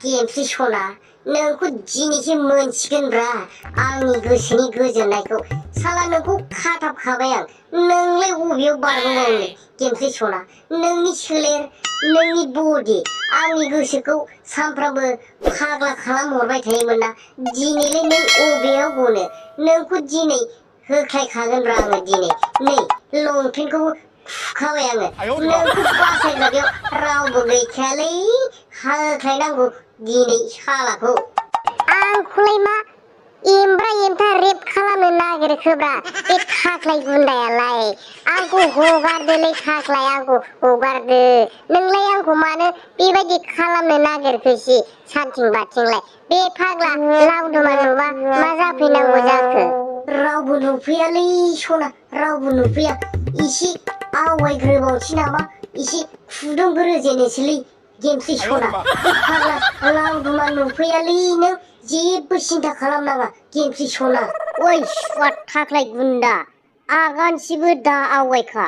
गेमस्रि सना नोंखौ दिनैसो मोनसिगोनब्रा आंनि गोसोनि गोजोननायखौ साला नोंखौ खाथाबखाबाय आं नोंलाय बबेयाव बारग'बावनो गेमस्रि सना नोंनि सोलेर नोंनि बडि आंनि गोसोखौ सानफ्रामबो फाग्ला खालामहरबाय थायोमोन ना दिनैलाय नों बबेयाव गनो नोंखौ दिनै होख्लायखागोनब्रा आङो दिनै नै लंपेन्टखौबो खुखाबाय आङो नोंखौ बासायग्रा बेयाव रावबो गैखायालै होख्लायनांगौ दिनै सालाखौ आंखौलाय मा एमब्रा एमथा रेप खालामनो नागिरखोब्रा बे खाख्लाय गुन्दायालाय आंखौ हगारदोलै खाख्लाय आंखौ हगारदो नोंलाय आंखौ मानो बेबायदि खालामनो नागिरखोसि सानथिं बाथिंलाय बे फाग्ला लावदुमा नुबा मा जाफैनांगौ जाखो रावबो नुफैयालै सना रावबो नुफैया इसे आवगायग्रोबावसै नामा इसे फुदुंग्रोजेनोसैलै गेमस्रि सना बे फाग्ला लावदुमा नुफैयालै नों जेबो सिन्था खालामनाङा गेमस्रि सना ओइ सुवाद खाख्लाय गुन्दा आगानसेबो दा आवगायखा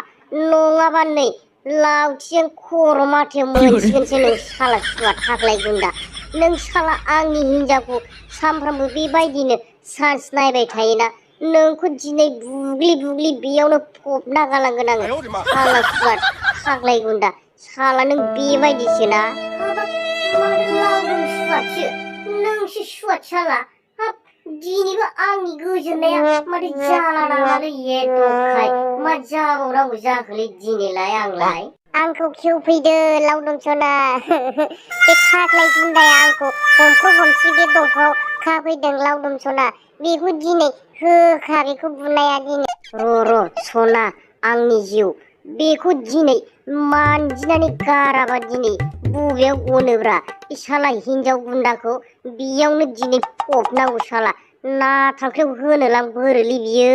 नङाबा नै लावथिजों खर' माथायाव मोनसिगोनसो नों साला सुवाद खाख्लाय गुन्दा नों साला आंनि हिन्जावखौ सानफ्रामबो बेबायदिनो चान्स नायबाय थायोना नोंखौ दिनै बुग्लि बुग्लि बेयावनो फबना गालांगोन आङो साला सुवाद खाख्लाय गुन्दा साला नों बेबायदिसोना लावदुम सुवादसो नोंसो सुवाद साला हाब दिनैबो आंनि गोजोननाया माथो जाला नामालै एदबखाय मा जाबावनांगौ जाखोलै दिनैलाय आंलाय आंखौ खेवफैदो लावदुम सना बे खाख्लाय गुन्दाया आंखौ हमख्र हमसि बे दंफाङाव खाफैदों लावदुम सना बेखौ दिनै होखा बेखौ बुनाया दिनै र' सना आंनि जिउ बेखौ दिनै मानजिनानै गाराबा दिनै बबेयाव गनोब्रा बे साला हिन्जाव गुन्दाखौ बेयावनो दिनै फबनांगौ साला ना थांख्लियाव होनोलां बोरोलै बियो